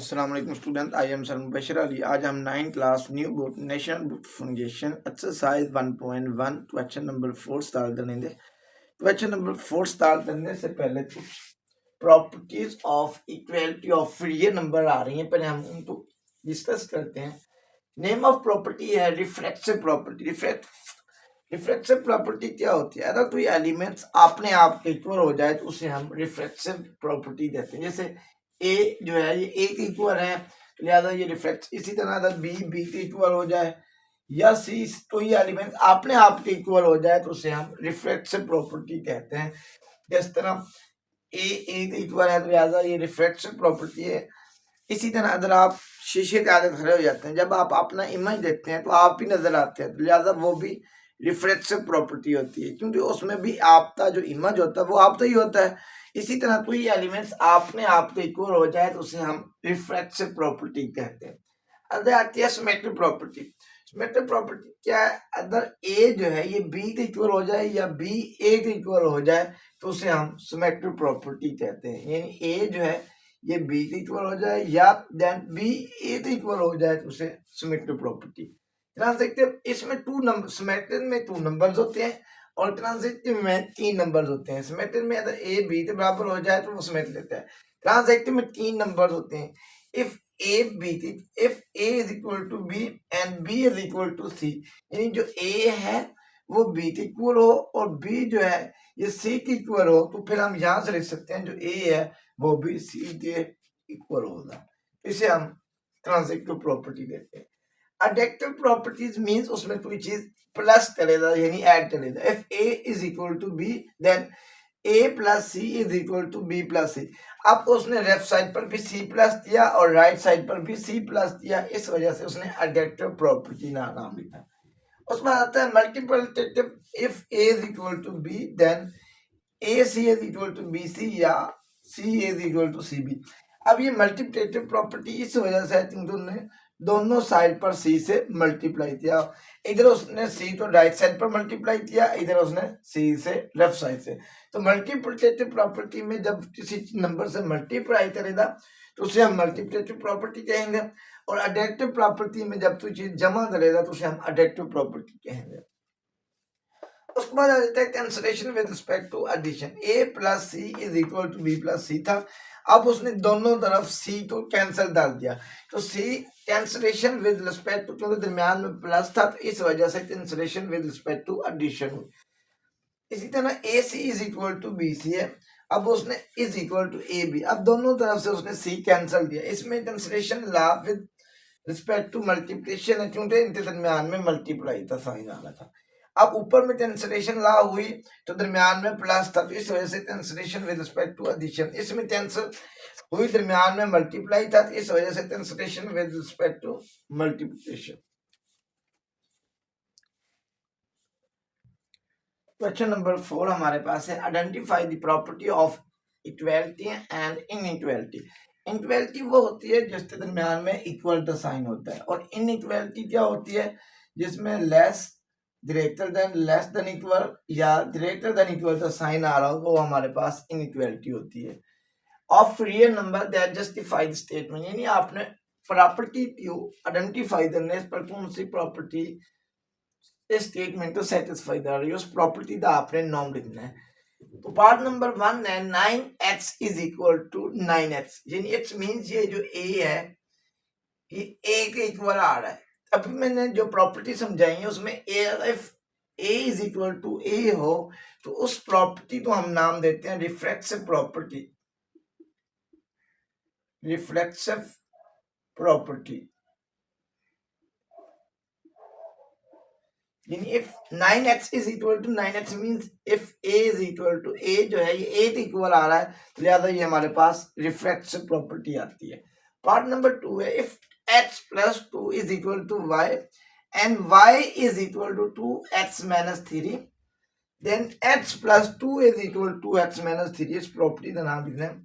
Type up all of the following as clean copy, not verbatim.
अस्सलाम वालेकुम student, I am sir Mubashar Ali. आज हम 9th class new book national book foundation exercise 1.1 question number 4 start करेंगे। क्वेश्चन नंबर 4 स्टार्ट करने से पहले कुछ properties of equality of real number आ रही हैं, पहले हम उनको डिस्कस करते हैं। नेम ऑफ प्रॉपर्टी है रिफ्लेक्सिव प्रॉपर्टी। रिफ्लेक्सिव प्रॉपर्टी क्या होती है? अगर कोई एलिमेंट्स अपने आप के इक्वल हो जाए तो उसे हम रिफ्लेक्सिव प्रॉपर्टी देते हैं। जैसे ए जो है ये ए के इक्वल है, लिहाजा ये रिफ्लेक्ट। इसी तरह अगर बी के इक्वल हो जाए या सी कोई एलिमेंट अपने आप के इक्वल हो जाए तो उसे हम रिफ्लेक्सिव प्रॉपर्टी कहते हैं। जिस तरह ए के इक्वल है तो लिहाजा ये रिफ्लेक्सिव प्रॉपर्टी है। इसी तरह अगर आप शीशे के आगे खड़े हो जाते हैं, जब आप अपना इमेज देखते हैं तो आप ही नजर आते हैं, तो लिहाजा वो भी रिफ्लेक्सिव प्रॉपर्टी होती है, क्योंकि उसमें भी आपका जो इमेज होता है वो आपका ही होता है। इसी तरह कोई एलिमेंट्स आपने आपके इक्वल हो जाए तो उसे हम रिफ्लेक्सिव प्रॉपर्टी कहते हैं। अगर आती है सिमेट्रिक प्रॉपर्टी। सिमेट्रिक प्रॉपर्टी क्या है? अगर ए जो है ये बी के इक्वल हो जाए या बी ए के इक्वल हो जाए तो उसे हम सिमेट्रिक प्रॉपर्टी कहते हैं। यानी ए जो है ये बी के इक्वल हो जाए या देन बी ए के इक्वल हो जाए तो उसे सिमेट्रिक प्रॉपर्टी। ट्रांजिटिव इसमें टू नंबर, सिमेट्रिक में टू नंबर्स होते हैं और ट्रांजिटिव में तीन नंबर्स होते हैं। सिमेट्रिक में अगर ए बी के बराबर हो जाए तो वो सिमेट्रिक लेता है। ट्रांजिटिव में तीन नंबर्स होते हैं। If A is equal to B and B is equal to C, यानी जो ए है वो बी के इक्वल हो और बी जो है ये सी के इक्वल हो, तो फिर हम यहां से लिख सकते हैं जो ए है वो भी सी के इक्वल होगा। इसे हम ट्रांजिटिव प्रॉपर्टी देते हैं। एडेक्टिव प्रॉपर्टीज मींस उसमें कोई चीज प्लस करेगा यानी ऐड करेगा। If A is equal to B then A plus C is equal to B plus C. अब उसने लेफ्ट साइड पर भी सी प्लस दिया और राइट साइड पर भी सी प्लस दिया, इस वजह से उसने एडेक्टिव प्रॉपर्टी नाम लिखा। उसमें आता है multiplicative. If A is equal to B then A C is equal to B C या C is equal to C B. अब ये मल्टीप्लिकेटिव प्रॉपर्टी इस वजह से है क्योंकि दोनों साइड पर सी से मल्टीप्लाई किया। इधर उसने सी तो राइट साइड पर मल्टीप्लाई किया, इधर उसने सी से लेफ्ट साइड से। तो मल्टीप्लिकेटिव प्रॉपर्टी में जब किसी नंबर से मल्टीप्लाई करेगा तो उसे हम मल्टीप्लिकेटिव प्रॉपर्टी कहेंगे, और एडेक्टिव प्रॉपर्टी में जब कोई चीज जमा करेगा तो उसे हम एडेक्टिव प्रॉपर्टी कहेंगे। उसके बाद आ जाता है cancellation with respect to addition. A plus C is equal to B plus C था, अब उसने दोनों तरफ सी को कैंसिल डाल दिया, तो C cancellation with respect to, क्योंकि दरमियान में प्लस था तो इस वजह से cancellation with respect to addition हुई। इसी तरह A C is equal to B C है, अब उसने is equal to A B, अब दोनों तरफ से उसने सी कैंसिल दिया। इसमें cancellation law with respect to multiplication है, क्योंकि इनके दरमियान में मल्टीप्लाई था, साइन आ रहा था। अब ऊपर में कैंसलेशन ला हुई तो दरमियान में प्लस था, तो इस वजह से cancellation with respect to addition. इसमें कैंसिल हुई, दरमियान में मल्टीप्लाई था, तो इस वजह से cancellation with respect to multiplication. Question number 4 हमारे पास है identify the property of equality and inequality. Inequality वो होती है जिसके दरमियान में इक्वल का साइन होता है, और इनइक्वलिटी क्या होती है? जिसमें लेस लेस देन इक्वल या ग्रेटर देन इक्वल का साइन आ रहा हो, वो हमारे पास इनइक्वलिटी होती है। Of real number that justify the statement, यानी आपने प्रॉपर्टी को आइडेंटिफाई करने पर कौन सी प्रॉपर्टी स्टेटमेंट को सेटिस्फाई कर रही है, उस प्रॉपर्टी का आपने नाम लिखना है। तो पार्ट नंबर 1 है 9x is equal to 9x, यानी इट्स मींस ये जो a है ये a के इक्वल आ रहा है। अभी मैंने जो प्रॉपर्टी समझाई है उसमें if a is equal to a हो तो उस प्रॉपर्टी को हम नाम देते हैं रिफ्लेक्सिव प्रॉपर्टी। रिफ्लेक्सिव प्रॉपर्टी यानी if 9x is equal to 9x means if a is equal to a जो है ये a के इक्वल आ रहा है, तो लिहाजा ये हमारे पास रिफ्लेक्सिव प्रॉपर्टी आती है। पार्ट नंबर 2 है if x plus 2 is equal to y and y is equal to 2x minus 3 then x plus 2 is equal to x minus 3। इस प्रॉपर्टी का नाम लिखना है।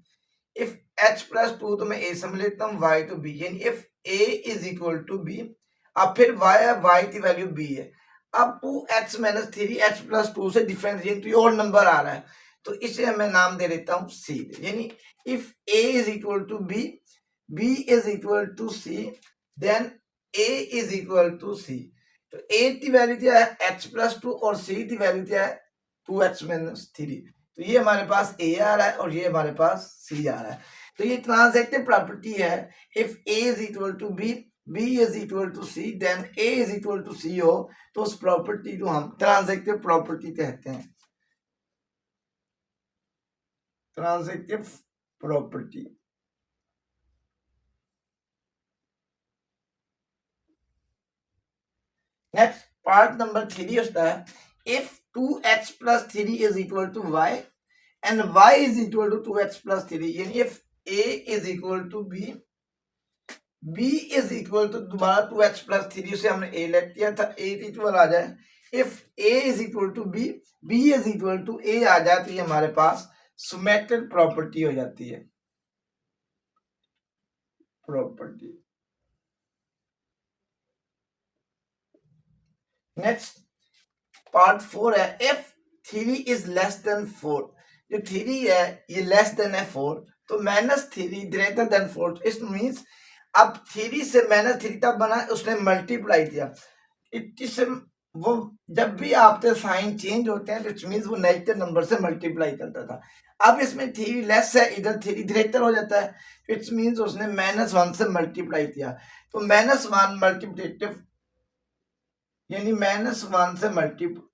इफ h प्लस 2 तो मैं a समझ लेता हूँ, y तो b, यानी if a is equal to b, अब फिर y है, y की वैल्यू b है। अब 2x माइनस 3x प्लस 2 से डिफरेंशिएट तो और नंबर आ रहा है, तो इसे मैं नाम दे देता हूं c, यानी if a is equal to b B is equal to C, then A is equal to C. तो A की वैल्यू क्या है h+2 और C की वैल्यू क्या है 2h-3. तो ये हमारे पास A आ रहा है और ये हमारे पास C आ रहा है. तो ये ट्रांजैक्टिव प्रॉपर्टी है. If A is equal to B, B is equal to C, then A is equal to C हो तो उस प्रॉपर्टी को हम ट्रांजैक्टिव प्रॉपर्टी कहते हैं. ट्रांजैक्टिव प्रॉपर्टी. नेक्स्ट पार्ट नंबर 3 होता है if 2h+3 is equal to y and y is equal to 2h+3, यानी if a is equal to b, b is equal to दोबारा 2h+3 से हमने a लेट किया था, a इक्वल आ जाए. If a is equal to b, b is equal to a आ जाए तो ये हमारे पास सिमेट्रिक प्रॉपर्टी हो जाती है. प्रॉपर्टी. नेक्स्ट पार्ट 4 है इफ 3 इज लेस देन 4. जो 3 है ये लेस देन है 4, तो -3 ग्रेटर देन 4. इट मींस अब 3 से -3 तक बना उसने मल्टीप्लाई किया. इससे वो जब भी आपके साइन चेंज होते हैं तो इट मींस वो नेगेटिव नंबर से मल्टीप्लाई करता था. अब इसमें 3 लेस है, इधर 3 ग्रेटर हो जाता है. इट मींस उसने -1 से मल्टीप्लाई किया. तो -1 मल्टीप्लेटिव यानी -1 से मल्टीप्लाई,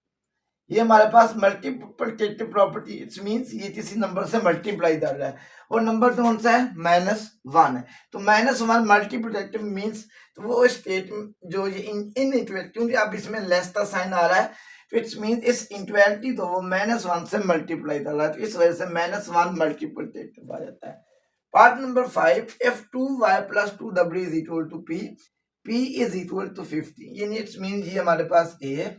ये हमारे पास मल्टीप्लिकेटिव प्रॉपर्टी. इट मींस ये किसी नंबर से मल्टीप्लाई कर रहा है और नंबर कौन सा है -1 है. तो -1 मल्टीप्लिकेटिव मींस तो वो स्टेट जो ये इनइक्वल, क्योंकि अब इसमें लेस का साइन आ रहा है तो इट्स मींस इस इनइक्वालिटी तो वो -1 से मल्टीप्लाई कर रहा है, तो इस वजह से -1 मल्टीप्लिकेटिव आ जाता है. Part number 5 if 2y+2w is equal to p, p is equal to 50, यानी इट्स मींस ये हमारे पास a है,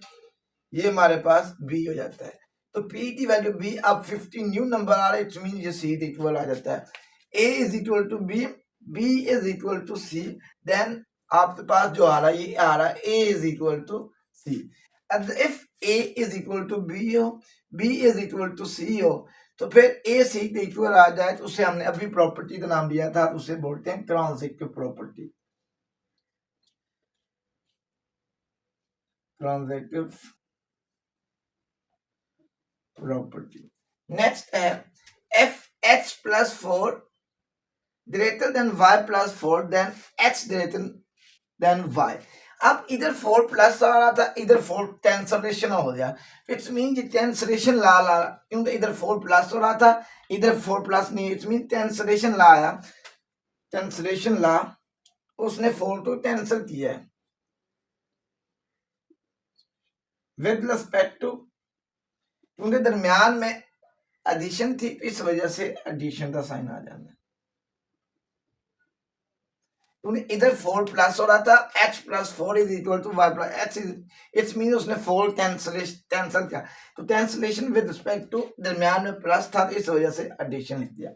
ये हमारे पास b हो जाता है. तो p की वैल्यू b, अब 50 न्यू नंबर आ रहा है, इट्स मीन ये c इक्वल आ जाता है. a is equal to b, b is equal to c, then आपके पास जो आ रहा है ये आ रहा है a is equal to c. If a is equal to b हो, b is equal to c हो, तो फिर a c के इक्वल आ जाए तो उसे हमने अभी प्रॉपर्टी का नाम दिया था, उसे बोलते हैं transitive property. Transitive property. Next है if h+4 greater than y+4 then h greater than y. अब इधर 4 प्लस आ रहा था, इधर 4 कैंसलेशन हो गया. इट्स मीन कैंसलेशन ला क्योंकि इधर 4 प्लस हो रहा था, इधर 4 प्लस नहीं, इट्स मीन कैंसलेशन ला आया. कैंसलेशन ला उसने 4 को कैंसिल किया है विद रिस्पेक्ट टू, क्योंकि दरमियान में एडिशन थी, इस वजह से एडिशन का साइन आ जाना. इधर 4 प्लस हो रहा था, h+4 is equal to y+h, it's mean उसने 4 कैंसिल किया, तो कैंसिलेशन विद रिस्पेक्ट टू दरमियान में प्लस था, तो इस वजह से एडिशन लिख दिया.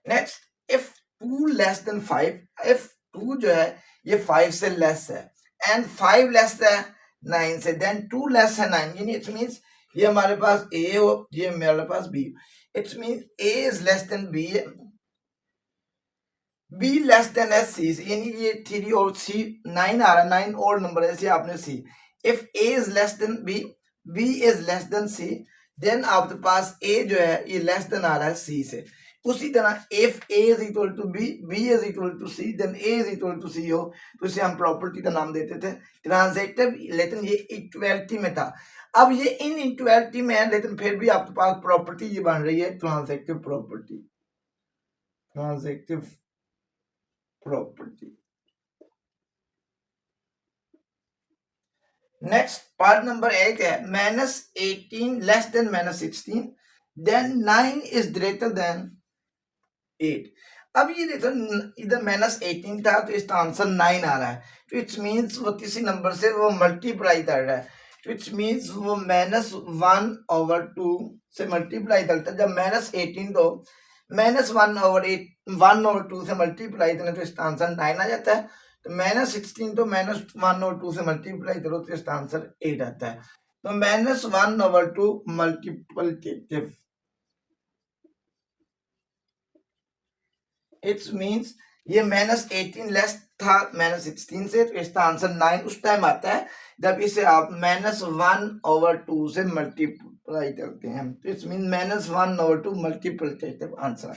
Next if 2 less than 5, if 2 जो है ये 5 से लेस है एंड 5 लेस है 9 से, देन 2 लेस है 9, यानी इट मींस ये हमारे पास a हो, ये हमारे पास b. It's mean a is less than b, b less than है c, यानी ये 3 और c 9 आ रहा है, 9 और नंबर है, आपने c. If a is less than b, b is less than c, then आपके पास a जो है ये लेस देन आ रहा है c से. उसी तरह if a is equal to b, b is equal to c, then a is equal to c हो, तो इसे हम प्रॉपर्टी का नाम देते थे ट्रांजिटिव, लेकिन ये इक्वालिटी में था. अब ये इन इक्वालिटी में है, लेकिन फिर भी आपके पास प्रॉपर्टी ये बन रही है transitive property. Transitive property. Next part number 8 है -18 less than -16, then 9 is greater than 8. अब ये देखो इधर -18 था तो इसका आंसर 9 आ रहा है, तो इट्स मींस वो किसी नंबर से वो मल्टीप्लाई कर रहा है, तो इट्स मींस वो -1/2 से मल्टीप्लाई करता है. जब -18 तो -1/2 से मल्टीप्लाई करने तो इसका आंसर 9 आ जाता है. तो -16 तो -1/2 से मल्टीप्लाई करो तो इसका आंसर 8 आता है. तो -1/2 मल्टीप्लिकेटिव, इट्स मींस ये -18 लेस था -16 से, तो इसका आंसर 9 उस टाइम आता है जब इसे आप -1/2 से मल्टीप्लाई करते हैं, तो इट्स मीन -1/2 मल्टीपल करते आंसर